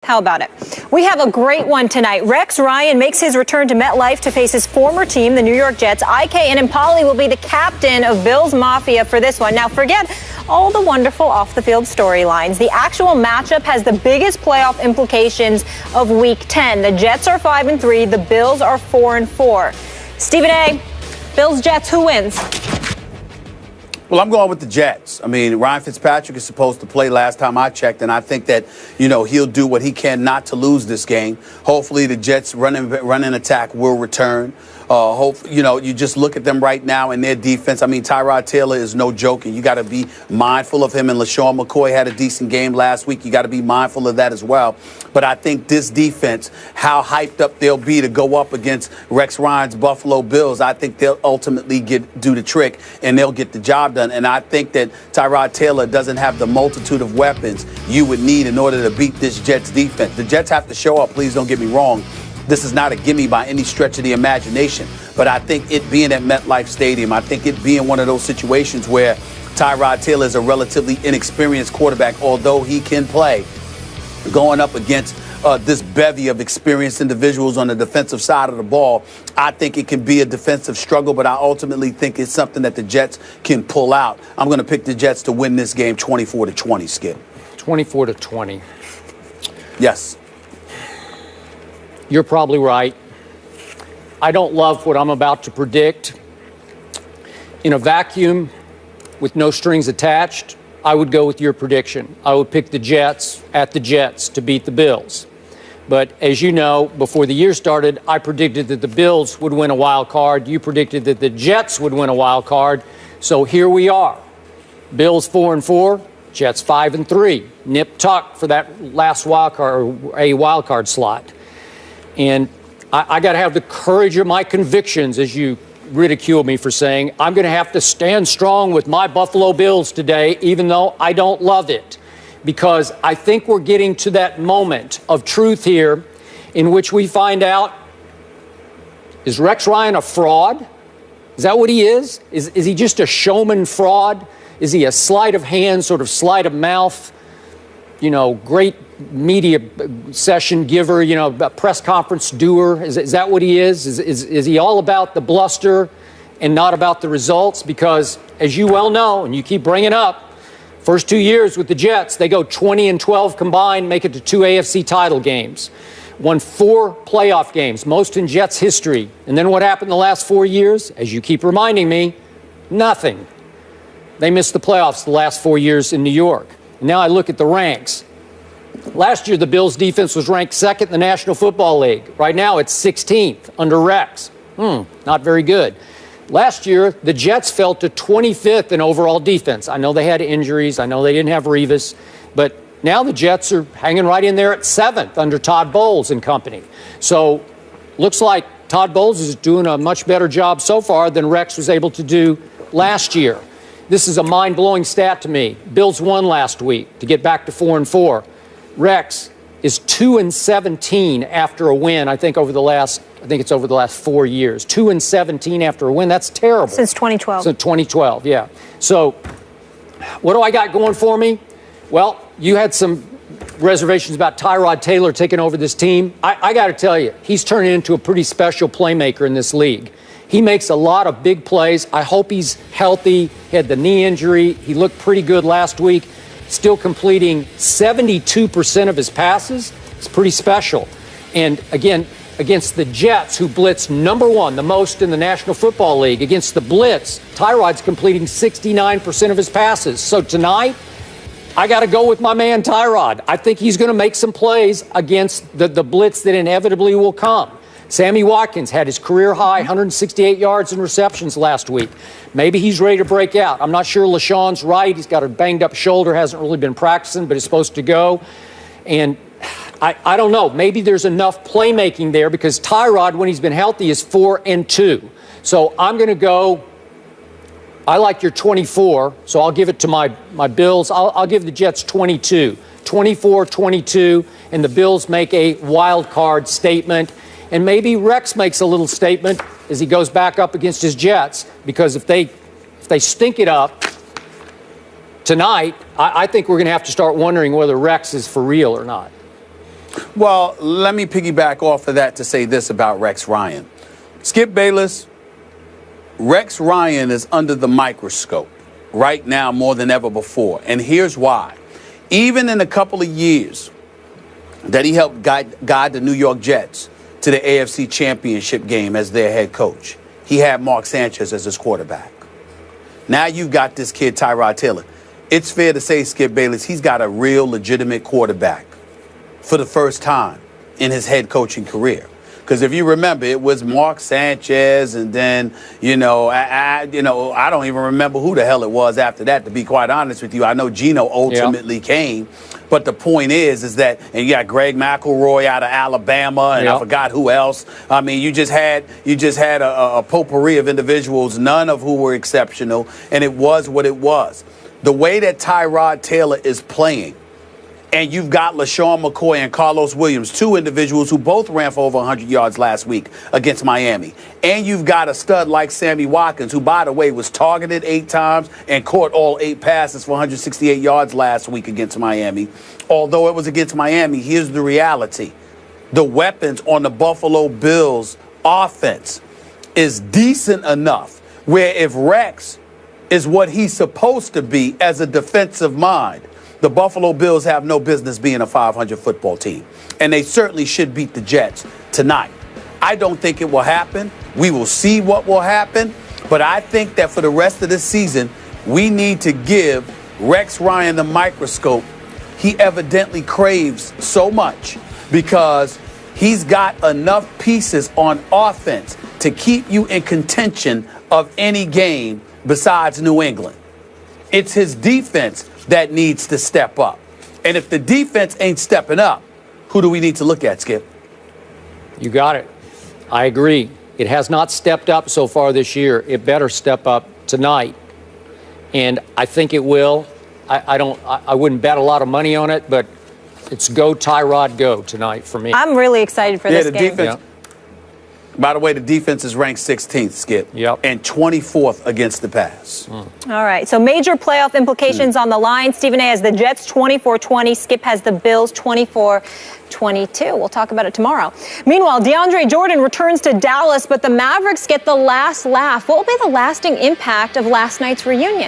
How about it? We have a great one tonight. Rex Ryan makes his return to MetLife to face his former team, the New York Jets. IK and Impali will be the captain of Bills Mafia for this one. Now, forget all the wonderful off-the-field storylines. The actual matchup has the biggest playoff implications of Week 10. The Jets are 5-3. The Bills are 4-4. Stephen A., Bills-Jets, who wins? Well, I'm going with the Jets. I mean, Ryan Fitzpatrick is supposed to play last time I checked, and I think that, he'll do what he can not to lose this game. Hopefully the Jets' running attack will return. You just look at them right now in their defense. I mean, Tyrod Taylor is no joke, and you got to be mindful of him. And LaShawn McCoy had a decent game last week. You got to be mindful of that as well. But I think this defense, how hyped up they'll be to go up against Rex Ryan's Buffalo Bills, I think they'll ultimately do the trick, and they'll get the job done. And I think that Tyrod Taylor doesn't have the multitude of weapons you would need in order to beat this Jets defense. The Jets have to show up, please don't get me wrong. This is not a gimme by any stretch of the imagination. But I think it being at MetLife Stadium, I think it being one of those situations where Tyrod Taylor is a relatively inexperienced quarterback, although he can play, going up against this bevy of experienced individuals on the defensive side of the ball. I think it can be a defensive struggle, but I ultimately think it's something that the Jets can pull out. I'm going to pick the Jets to win this game 24-20, Skip. 24-20. Yes. You're probably right. I don't love what I'm about to predict. In a vacuum with no strings attached, I would go with your prediction. I would pick the Jets at the Jets to beat the Bills. But as you know, before the year started, I predicted that the Bills would win a wild card. You predicted that the Jets would win a wild card. So here we are. Bills 4-4, Jets 5-3. Nip tuck for that last wild card, or a wild card slot. And I got to have the courage of my convictions, as you ridicule me for saying. I'm going to have to stand strong with my Buffalo Bills today, even though I don't love it, because I think we're getting to that moment of truth here in which we find out, is Rex Ryan a fraud? Is that what he is? Is he just a showman fraud? Is he a sleight of hand, sort of sleight of mouth, great media session giver, a press conference doer? Is that what he is? Is he all about the bluster and not about the results? Because as you well know, and you keep bringing up, first 2 years with the Jets, they go 20-12 combined, make it to 2 AFC title games, won 4 playoff games, most in Jets history. And then what happened the last 4 years? As you keep reminding me, nothing. They missed the playoffs the last 4 years in New York. And now I look at the ranks. Last year, the Bills' defense was ranked second in the National Football League. Right now, it's 16th under Rex. Not very good. Last year, the Jets fell to 25th in overall defense. I know they had injuries. I know they didn't have Revis. But now the Jets are hanging right in there at 7th under Todd Bowles and company. So looks like Todd Bowles is doing a much better job so far than Rex was able to do last year. This is a mind-blowing stat to me. Bills won last week to get back to 4-4. Rex is 2-17 after a win. I think it's over the last 4 years. 2-17 after a win. That's terrible. Since 2012. Since 2012, yeah. So what do I got going for me? Well, you had some reservations about Tyrod Taylor taking over this team. I got to tell you, he's turning into a pretty special playmaker in this league. He makes a lot of big plays. I hope he's healthy. He had the knee injury. He looked pretty good last week. Still completing 72% of his passes. It's pretty special. And again, against the Jets, who blitz number 1, the most in the National Football League, against the blitz, Tyrod's completing 69% of his passes. So tonight, I got to go with my man Tyrod. I think he's going to make some plays against the blitz that inevitably will come. Sammy Watkins had his career high 168 yards and receptions last week. Maybe he's ready to break out. I'm not sure LaShawn's right. He's got a banged up shoulder, hasn't really been practicing, but is supposed to go. And I don't know. Maybe there's enough playmaking there because Tyrod, when he's been healthy, is 4-2. So I'm going to go. I like your 24, so I'll give it to my Bills. I'll give the Jets 22. 24-22, and the Bills make a wild card statement. And maybe Rex makes a little statement as he goes back up against his Jets, because if they stink it up tonight, I think we're going to have to start wondering whether Rex is for real or not. Well, let me piggyback off of that to say this about Rex Ryan. Skip Bayless, Rex Ryan is under the microscope right now more than ever before. And here's why. Even in a couple of years that he helped guide the New York Jets to the AFC Championship game as their head coach, he had Mark Sanchez as his quarterback. Now you've got this kid, Tyrod Taylor. It's fair to say, Skip Bayless, he's got a real legitimate quarterback for the first time in his head coaching career. Because if you remember, it was Mark Sanchez, and then, I don't even remember who the hell it was after that, to be quite honest with you. I know Geno ultimately came. But the point is that, and you got Greg McElroy out of Alabama, and I forgot who else. I mean, you just had a potpourri of individuals, none of who were exceptional, and it was what it was. The way that Tyrod Taylor is playing, and you've got LaShawn McCoy and Carlos Williams, two individuals who both ran for over 100 yards last week against Miami. And you've got a stud like Sammy Watkins, who, by the way, was targeted 8 times and caught all 8 passes for 168 yards last week against Miami. Although it was against Miami, here's the reality. The weapons on the Buffalo Bills offense is decent enough where if Rex is what he's supposed to be as a defensive mind, the Buffalo Bills have no business being a 500 football team. And they certainly should beat the Jets tonight. I don't think it will happen. We will see what will happen. But I think that for the rest of the season, we need to give Rex Ryan the microscope he evidently craves so much, because he's got enough pieces on offense to keep you in contention of any game besides New England. It's his defense that needs to step up. And if the defense ain't stepping up, who do we need to look at, Skip? You got it. I agree. It has not stepped up so far this year. It better step up tonight. And I think it will. I wouldn't bet a lot of money on it, but it's go Tyrod go tonight for me. I'm really excited for this game. Defense. By the way, the defense is ranked 16th, Skip, and 24th against the pass. All right, so major playoff implications on the line. Stephen A. has the Jets 24-20. Skip has the Bills 24-22. We'll talk about it tomorrow. Meanwhile, DeAndre Jordan returns to Dallas, but the Mavericks get the last laugh. What will be the lasting impact of last night's reunion?